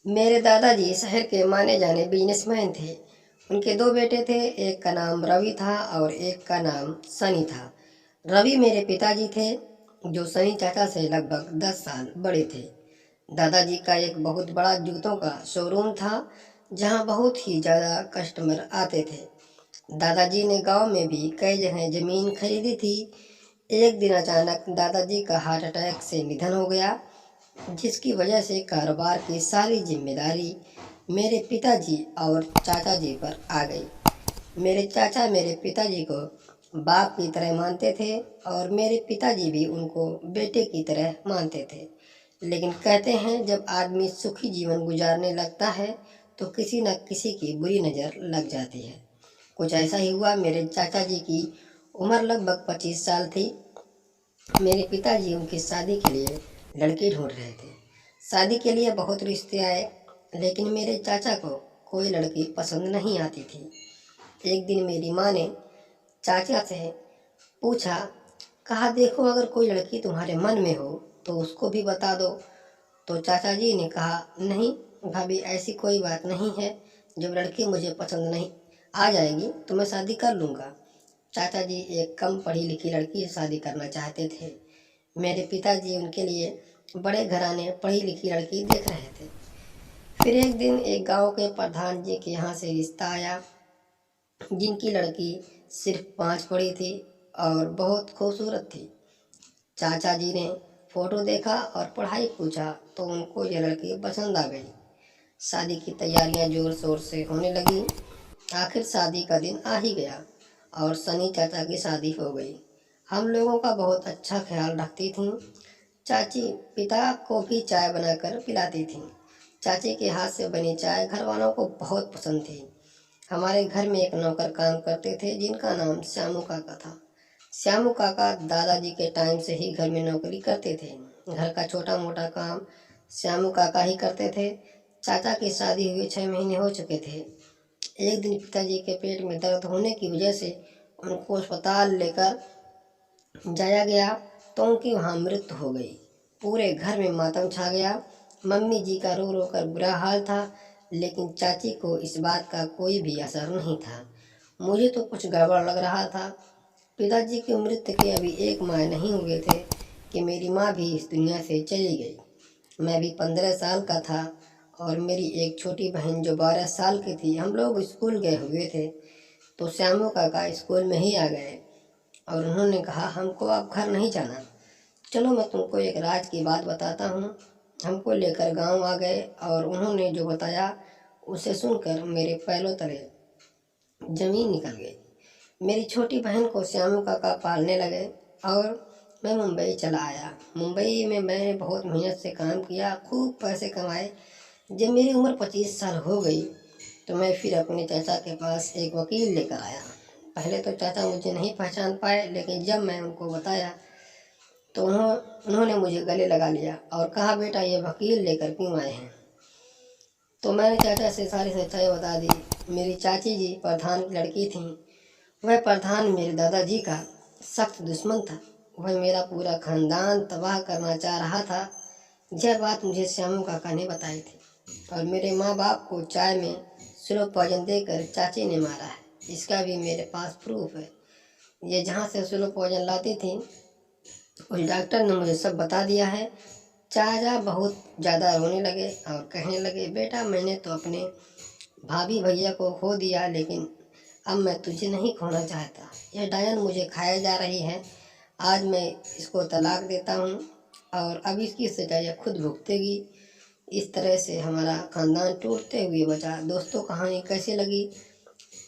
मेरे दादाजी शहर के माने जाने बिजनेसमैन थे। उनके दो बेटे थे, एक का नाम रवि था और एक का नाम सनी था। रवि मेरे पिताजी थे, जो सनी चाचा से लगभग 10 साल बड़े थे। दादाजी का एक बहुत बड़ा जूतों का शोरूम था, जहां बहुत ही ज़्यादा कस्टमर आते थे। दादाजी ने गांव में भी कई जगह ज़मीन खरीदी थी। एक दिन अचानक दादाजी का हार्ट अटैक से निधन हो गया, जिसकी वजह से कारोबार की सारी जिम्मेदारी मेरे पिताजी और चाचा जी पर आ गई। मेरे चाचा मेरे पिताजी को बाप की तरह मानते थे और मेरे पिताजी भी उनको बेटे की तरह मानते थे। लेकिन कहते हैं, जब आदमी सुखी जीवन गुजारने लगता है तो किसी न किसी की बुरी नज़र लग जाती है। कुछ ऐसा ही हुआ। मेरे चाचा जी की उम्र लगभग 25 साल थी। मेरे पिताजी उनकी शादी के लिए लड़की ढूंढ रहे थे। शादी के लिए बहुत रिश्ते आए, लेकिन मेरे चाचा को कोई लड़की पसंद नहीं आती थी। एक दिन मेरी माँ ने चाचा से पूछा, कहा, देखो अगर कोई लड़की तुम्हारे मन में हो तो उसको भी बता दो। तो चाचा जी ने कहा, नहीं भाभी, ऐसी कोई बात नहीं है। जब लड़की मुझे पसंद नहीं आ जाएगी तो मैं शादी कर लूँगा। चाचा जी एक कम पढ़ी लिखी लड़की से शादी करना चाहते थे। मेरे पिताजी उनके लिए बड़े घराने पढ़ी लिखी लड़की देख रहे थे। फिर एक दिन एक गांव के प्रधान जी के यहाँ से रिश्ता आया, जिनकी लड़की सिर्फ 5 पढ़ी थी और बहुत खूबसूरत थी। चाचा जी ने फोटो देखा और पढ़ाई पूछा तो उनको ये लड़की पसंद आ गई। शादी की तैयारियां जोर शोर से होने लगी। आखिर शादी का दिन आ ही गया और सनी चाचा की शादी हो गई। हम लोगों का बहुत अच्छा ख्याल रखती थीं। चाची पिता को भी चाय बनाकर पिलाती थीं। चाची के हाथ से बनी चाय घर वालों को बहुत पसंद थी। हमारे घर में एक नौकर काम करते थे, जिनका नाम श्यामू काका था। श्यामू काका दादाजी के टाइम से ही घर में नौकरी करते थे। घर का छोटा मोटा काम श्यामू काका ही करते थे। चाचा की शादी हुए 6 महीने हो चुके थे। एक दिन पिताजी के पेट में दर्द होने की वजह से उनको अस्पताल लेकर जाया गया तो उनकी वहाँ मृत्यु हो गई। पूरे घर में मातम छा गया। मम्मी जी का रो रो कर बुरा हाल था, लेकिन चाची को इस बात का कोई भी असर नहीं था। मुझे तो कुछ गड़बड़ लग रहा था। पिताजी की मृत्यु के अभी 1 माह नहीं हुए थे कि मेरी माँ भी इस दुनिया से चली गई। मैं भी 15 साल का था और मेरी एक छोटी बहन जो 12 साल की थी। हम लोग स्कूल गए हुए थे तो श्यामू काका स्कूल में ही आ गए और उन्होंने कहा, हमको अब घर नहीं जाना, चलो मैं तुमको एक राज की बात बताता हूँ। हमको लेकर गांव आ गए और उन्होंने जो बताया उसे सुनकर मेरे पैरों तले जमीन निकल गई। मेरी छोटी बहन को श्यामू काका पालने लगे और मैं मुंबई चला आया। मुंबई में मैंने बहुत मेहनत से काम किया, खूब पैसे कमाए। जब मेरी उम्र 25 साल हो गई तो मैं फिर अपने चाचा के पास एक वकील लेकर आया। पहले तो चाचा मुझे नहीं पहचान पाए, लेकिन जब मैं उनको बताया तो उन्होंने मुझे गले लगा लिया और कहा, बेटा ये वकील लेकर क्यों आए हैं। तो मैंने चाचा से सारी सच्चाई बता दी। मेरी चाची जी प्रधान की लड़की थी। वह प्रधान मेरे दादाजी का सख्त दुश्मन था। वह मेरा पूरा खानदान तबाह करना चाह रहा था। यह बात मुझे श्यामू काका ने बताई थी और मेरे माँ बाप को चाय में स्लो पॉइजन देकर चाची ने मारा है। इसका भी मेरे पास प्रूफ है। ये जहाँ से स्लो पॉइजन लाती थी उस डॉक्टर ने मुझे सब बता दिया है। चाचा बहुत ज़्यादा रोने लगे और कहने लगे, बेटा मैंने तो अपने भाभी भैया को खो दिया, लेकिन अब मैं तुझे नहीं खोना चाहता। यह डायन मुझे खाया जा रही है। आज मैं इसको तलाक देता हूँ और अब इसकी सजा यह खुद भुगतेगी। इस तरह से हमारा खानदान टूटते हुए बचा। दोस्तों, कहानी कैसी लगी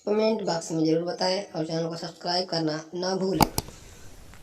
कमेंट बॉक्स में ज़रूर बताएं और चैनल को सब्सक्राइब करना ना भूलें।